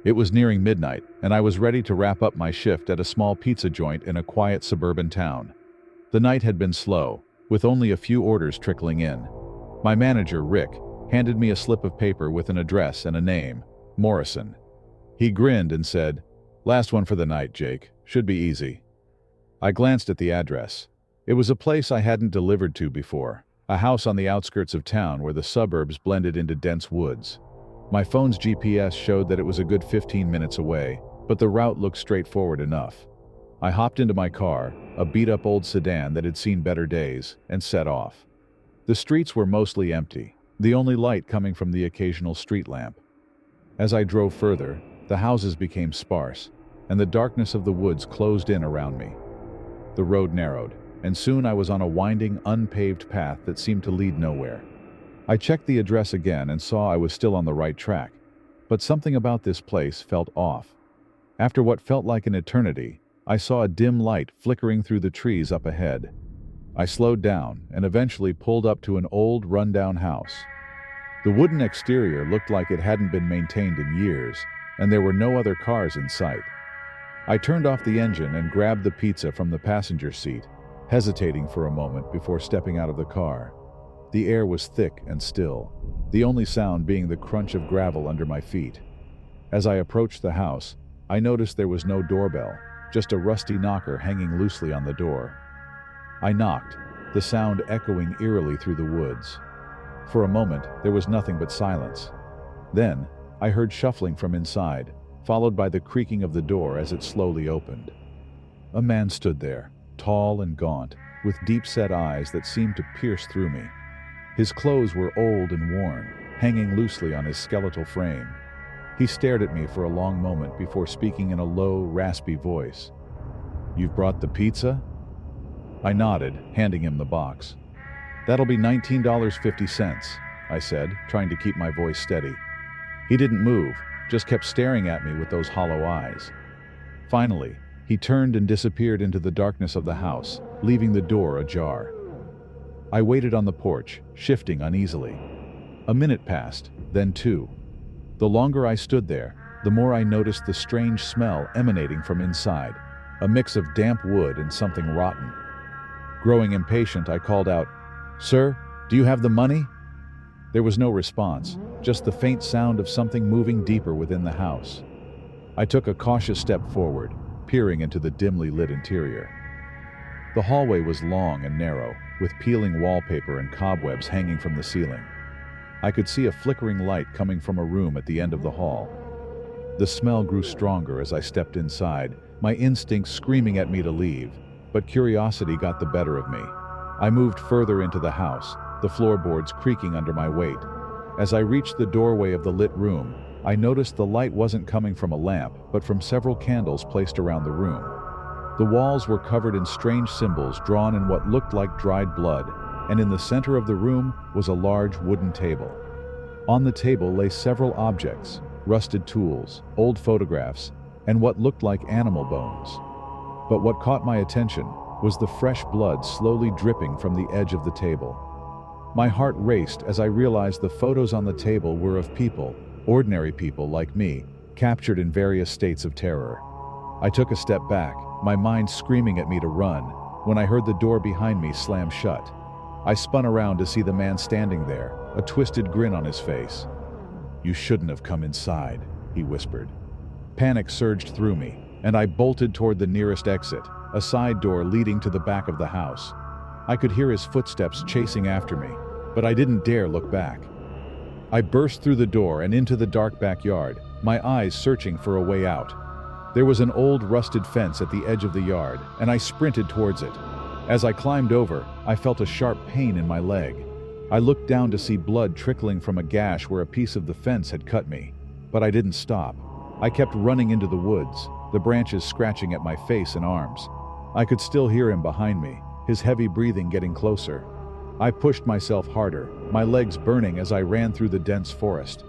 It was nearing midnight, and I was ready to wrap up my shift at a small pizza joint in a quiet suburban town. The night had been slow, with only a few orders trickling in. My manager, Rick, handed me a slip of paper with an address and a name, Morrison. He grinned and said, "Last one for the night, Jake. Should be easy." I glanced at the address. It was a place I hadn't delivered to before, a house on the outskirts of town where the suburbs blended into dense woods. My phone's GPS showed that it was a good 15 minutes away, but the route looked straightforward enough. I hopped into my car, a beat-up old sedan that had seen better days, and set off. The streets were mostly empty, the only light coming from the occasional street lamp. As I drove further, the houses became sparse, and the darkness of the woods closed in around me. The road narrowed, and soon I was on a winding, unpaved path that seemed to lead nowhere. I checked the address again and saw I was still on the right track, but something about this place felt off. After what felt like an eternity, I saw a dim light flickering through the trees up ahead. I slowed down and eventually pulled up to an old, rundown house. The wooden exterior looked like it hadn't been maintained in years, and there were no other cars in sight. I turned off the engine and grabbed the pizza from the passenger seat, hesitating for a moment before stepping out of the car. The air was thick and still, the only sound being the crunch of gravel under my feet. As I approached the house, I noticed there was no doorbell, just a rusty knocker hanging loosely on the door. I knocked, the sound echoing eerily through the woods. For a moment, there was nothing but silence. Then, I heard shuffling from inside, followed by the creaking of the door as it slowly opened. A man stood there, tall and gaunt, with deep-set eyes that seemed to pierce through me. His clothes were old and worn, hanging loosely on his skeletal frame. He stared at me for a long moment before speaking in a low, raspy voice. "You've brought the pizza?" I nodded, handing him the box. "That'll be $19.50, I said, trying to keep my voice steady. He didn't move, just kept staring at me with those hollow eyes. Finally, he turned and disappeared into the darkness of the house, leaving the door ajar. I waited on the porch, shifting uneasily. A minute passed, then two. The longer I stood there, the more I noticed the strange smell emanating from inside, a mix of damp wood and something rotten. Growing impatient, I called out, "Sir, do you have the money?" There was no response, just the faint sound of something moving deeper within the house. I took a cautious step forward, peering into the dimly lit interior. The hallway was long and narrow, with peeling wallpaper and cobwebs hanging from the ceiling. I could see a flickering light coming from a room at the end of the hall. The smell grew stronger as I stepped inside, my instincts screaming at me to leave, but curiosity got the better of me. I moved further into the house, the floorboards creaking under my weight. As I reached the doorway of the lit room, I noticed the light wasn't coming from a lamp, but from several candles placed around the room. The walls were covered in strange symbols drawn in what looked like dried blood, and in the center of the room was a large wooden table. On the table lay several objects, rusted tools, old photographs, and what looked like animal bones. But what caught my attention was the fresh blood slowly dripping from the edge of the table. My heart raced as I realized the photos on the table were of people, ordinary people like me, captured in various states of terror. I took a step back, my mind screaming at me to run, when I heard the door behind me slam shut. I spun around to see the man standing there, a twisted grin on his face. "You shouldn't have come inside," he whispered. Panic surged through me, and I bolted toward the nearest exit, a side door leading to the back of the house. I could hear his footsteps chasing after me, but I didn't dare look back. I burst through the door and into the dark backyard, my eyes searching for a way out. There was an old rusted fence at the edge of the yard, and I sprinted towards it. As I climbed over, I felt a sharp pain in my leg. I looked down to see blood trickling from a gash where a piece of the fence had cut me, but I didn't stop. I kept running into the woods, the branches scratching at my face and arms. I could still hear him behind me, his heavy breathing getting closer. I pushed myself harder, my legs burning as I ran through the dense forest.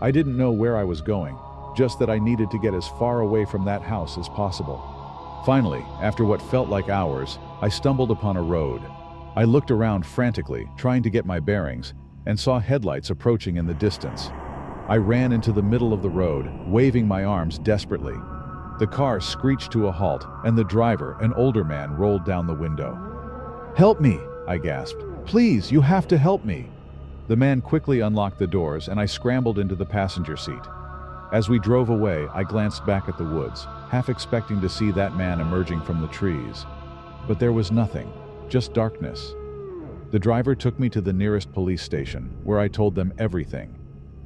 I didn't know where I was going, just that I needed to get as far away from that house as possible. Finally, after what felt like hours, I stumbled upon a road. I looked around frantically, trying to get my bearings, and saw headlights approaching in the distance. I ran into the middle of the road, waving my arms desperately. The car screeched to a halt, and the driver, an older man, rolled down the window. "Help me!" I gasped. "Please, you have to help me!" The man quickly unlocked the doors, and I scrambled into the passenger seat. As we drove away, I glanced back at the woods, half expecting to see that man emerging from the trees. But there was nothing, just darkness. The driver took me to the nearest police station, where I told them everything.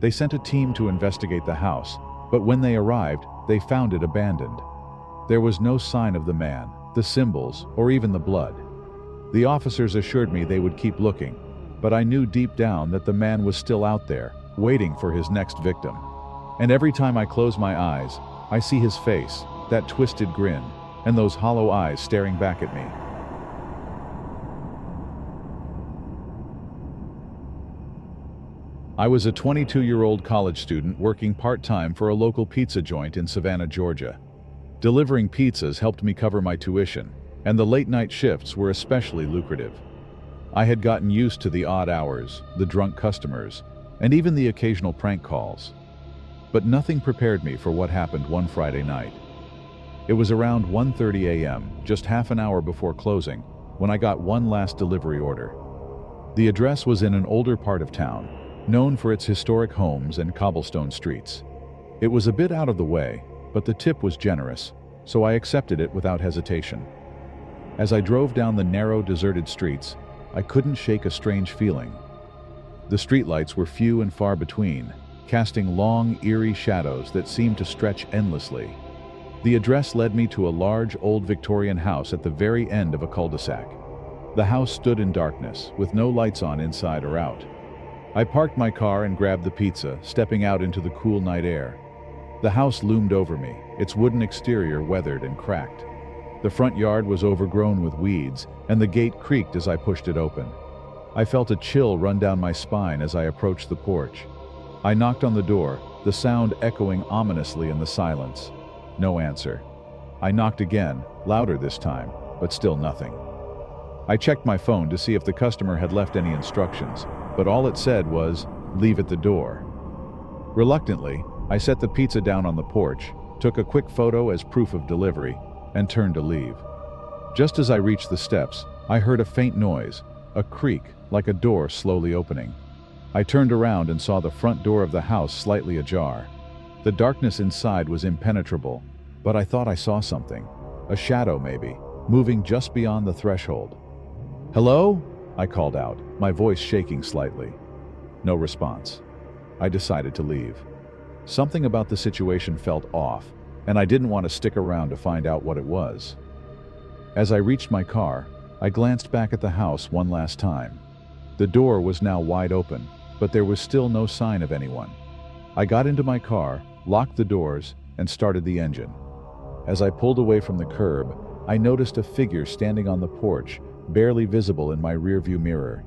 They sent a team to investigate the house, but when they arrived, they found it abandoned. There was no sign of the man, the symbols, or even the blood. The officers assured me they would keep looking, but I knew deep down that the man was still out there, waiting for his next victim. And every time I close my eyes, I see his face, that twisted grin, and those hollow eyes staring back at me. I was a 22-year-old college student working part-time for a local pizza joint in Savannah, Georgia. Delivering pizzas helped me cover my tuition, and the late-night shifts were especially lucrative. I had gotten used to the odd hours, the drunk customers, and even the occasional prank calls. But nothing prepared me for what happened one Friday night. It was around 1:30 a.m., just half an hour before closing, when I got one last delivery order. The address was in an older part of town, known for its historic homes and cobblestone streets. It was a bit out of the way, but the tip was generous, so I accepted it without hesitation. As I drove down the narrow, deserted streets, I couldn't shake a strange feeling. The streetlights were few and far between, casting long, eerie shadows that seemed to stretch endlessly. The address led me to a large, old Victorian house at the very end of a cul-de-sac. The house stood in darkness, with no lights on inside or out. I parked my car and grabbed the pizza, stepping out into the cool night air. The house loomed over me, its wooden exterior weathered and cracked. The front yard was overgrown with weeds, and the gate creaked as I pushed it open. I felt a chill run down my spine as I approached the porch. I knocked on the door, the sound echoing ominously in the silence. No answer. I knocked again, louder this time, but still nothing. I checked my phone to see if the customer had left any instructions, but all it said was, "Leave at the door." Reluctantly, I set the pizza down on the porch, took a quick photo as proof of delivery, and turned to leave. Just as I reached the steps, I heard a faint noise, a creak, like a door slowly opening. I turned around and saw the front door of the house slightly ajar. The darkness inside was impenetrable, but I thought I saw something, a shadow maybe, moving just beyond the threshold. "Hello?" I called out, my voice shaking slightly. No response. I decided to leave. Something about the situation felt off, and I didn't want to stick around to find out what it was. As I reached my car, I glanced back at the house one last time. The door was now wide open, but there was still no sign of anyone. I got into my car, locked the doors, and started the engine. As I pulled away from the curb, I noticed a figure standing on the porch, barely visible in my rearview mirror.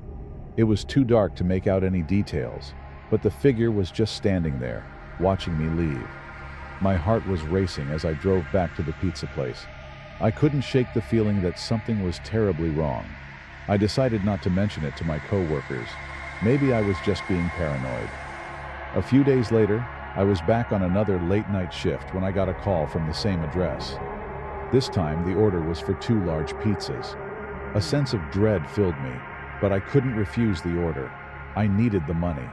It was too dark to make out any details, but the figure was just standing there, watching me leave. My heart was racing as I drove back to the pizza place. I couldn't shake the feeling that something was terribly wrong. I decided not to mention it to my coworkers. Maybe I was just being paranoid. A few days later, I was back on another late-night shift when I got a call from the same address. This time, the order was for 2 large pizzas. A sense of dread filled me, but I couldn't refuse the order. I needed the money.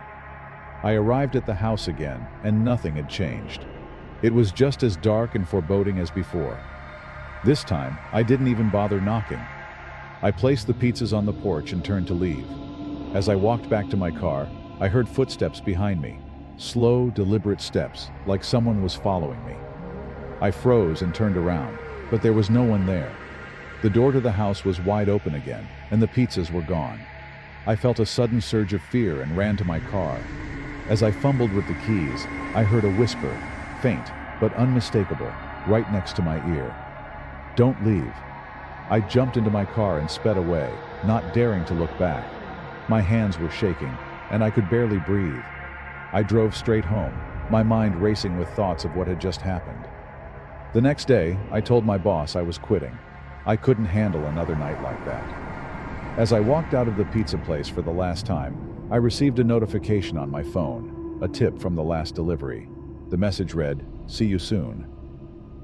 I arrived at the house again, and nothing had changed. It was just as dark and foreboding as before. This time, I didn't even bother knocking. I placed the pizzas on the porch and turned to leave. As I walked back to my car, I heard footsteps behind me. Slow, deliberate steps, like someone was following me. I froze and turned around, but there was no one there. The door to the house was wide open again, and the pizzas were gone. I felt a sudden surge of fear and ran to my car. As I fumbled with the keys, I heard a whisper, faint but unmistakable, right next to my ear. "Don't leave." I jumped into my car and sped away, not daring to look back. My hands were shaking, and I could barely breathe. I drove straight home, my mind racing with thoughts of what had just happened. The next day, I told my boss I was quitting. I couldn't handle another night like that. As I walked out of the pizza place for the last time, I received a notification on my phone. a tip from the last delivery. The message read, "See you soon."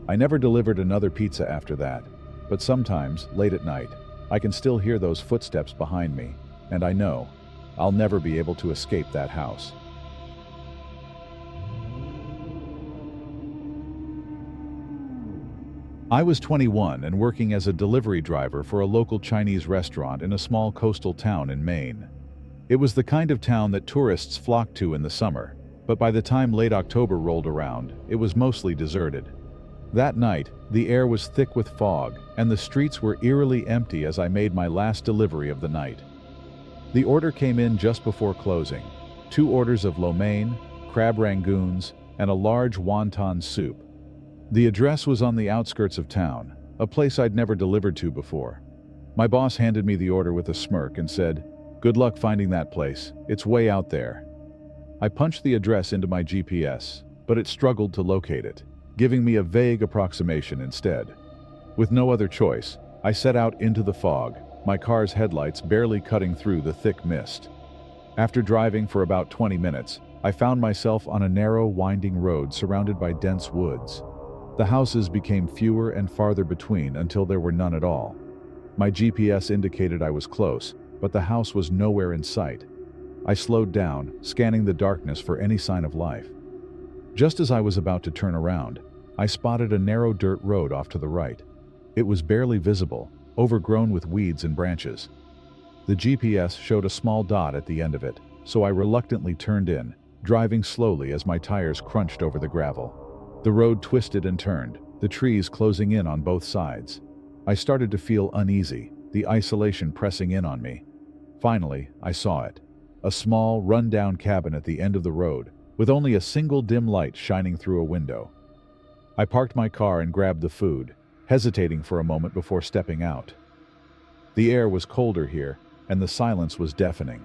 I never delivered another pizza after that, but sometimes, late at night, I can still hear those footsteps behind me, and I know I'll never be able to escape that house. I was 21 and working as a delivery driver for a local Chinese restaurant in a small coastal town in Maine. It was the kind of town that tourists flocked to in the summer, but by the time late October rolled around, it was mostly deserted. That night, the air was thick with fog, and the streets were eerily empty as I made my last delivery of the night. The order came in just before closing: 2 orders of lo mein, crab rangoons, and a large wonton soup. The address was on the outskirts of town, a place I'd never delivered to before. My boss handed me the order with a smirk and said, "Good luck finding that place, it's way out there." I punched the address into my GPS, but it struggled to locate it, giving me a vague approximation instead. With no other choice, I set out into the fog, my car's headlights barely cutting through the thick mist. After driving for about 20 minutes, I found myself on a narrow, winding road surrounded by dense woods. The houses became fewer and farther between until there were none at all. My GPS indicated I was close, but the house was nowhere in sight. I slowed down, scanning the darkness for any sign of life. Just as I was about to turn around, I spotted a narrow dirt road off to the right. It was barely visible, overgrown with weeds and branches. The GPS showed a small dot at the end of it, so I reluctantly turned in, driving slowly as my tires crunched over the gravel. The road twisted and turned, the trees closing in on both sides. I started to feel uneasy, the isolation pressing in on me. Finally, I saw it. A small, run-down cabin at the end of the road, with only a single dim light shining through a window. I parked my car and grabbed the food, hesitating for a moment before stepping out. The air was colder here, and the silence was deafening.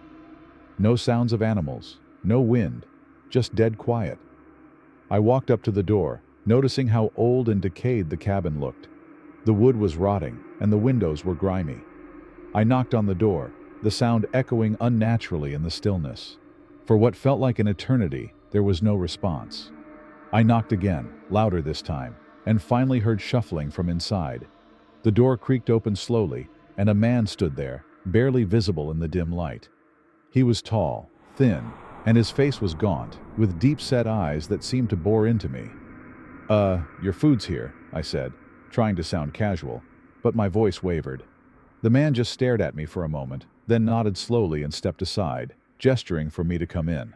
No sounds of animals, no wind, just dead quiet. I walked up to the door, noticing how old and decayed the cabin looked. The wood was rotting, and the windows were grimy. I knocked on the door, the sound echoing unnaturally in the stillness. For what felt like an eternity, there was no response. I knocked again, louder this time, and finally heard shuffling from inside. The door creaked open slowly, and a man stood there, barely visible in the dim light. He was tall, thin, and his face was gaunt, with deep-set eyes that seemed to bore into me. Your food's here," I said, trying to sound casual, but my voice wavered. The man just stared at me for a moment, then nodded slowly and stepped aside, gesturing for me to come in.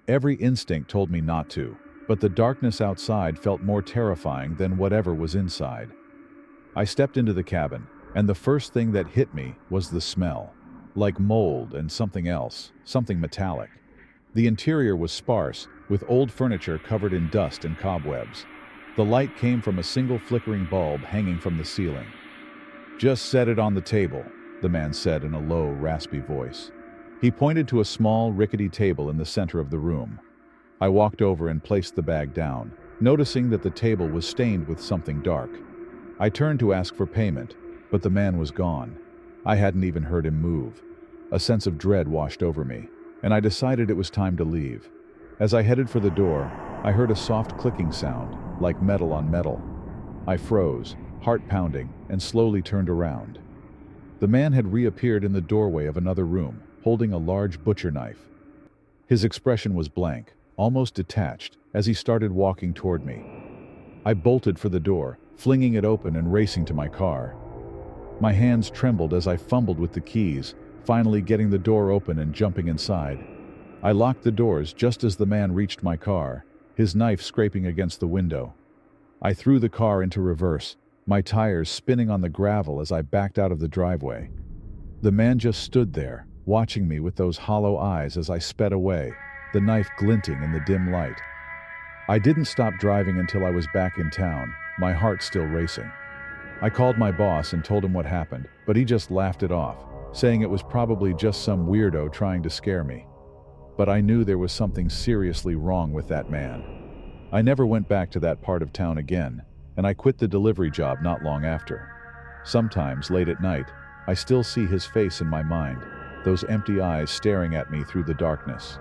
Every instinct told me not to, but the darkness outside felt more terrifying than whatever was inside. I stepped into the cabin, and the first thing that hit me was the smell, like mold and something else, something metallic. The interior was sparse, with old furniture covered in dust and cobwebs. The light came from a single flickering bulb hanging from the ceiling. "Just set it on the table," the man said in a low, raspy voice. He pointed to a small, rickety table in the center of the room. I walked over and placed the bag down, noticing that the table was stained with something dark. I turned to ask for payment, but the man was gone. I hadn't even heard him move. A sense of dread washed over me, and I decided it was time to leave. As I headed for the door, I heard a soft clicking sound, like metal on metal. I froze, heart pounding, and slowly turned around. The man had reappeared in the doorway of another room, holding a large butcher knife. His expression was blank, almost detached, as he started walking toward me. I bolted for the door, flinging it open and racing to my car. My hands trembled as I fumbled with the keys, finally getting the door open and jumping inside. I locked the doors just as the man reached my car, his knife scraping against the window. I threw the car into reverse, my tires spinning on the gravel as I backed out of the driveway. The man just stood there, watching me with those hollow eyes as I sped away, the knife glinting in the dim light. I didn't stop driving until I was back in town, my heart still racing. I called my boss and told him what happened, but he just laughed it off, saying it was probably just some weirdo trying to scare me. But I knew there was something seriously wrong with that man. I never went back to that part of town again, and I quit the delivery job not long after. Sometimes, late at night, I still see his face in my mind, those empty eyes staring at me through the darkness.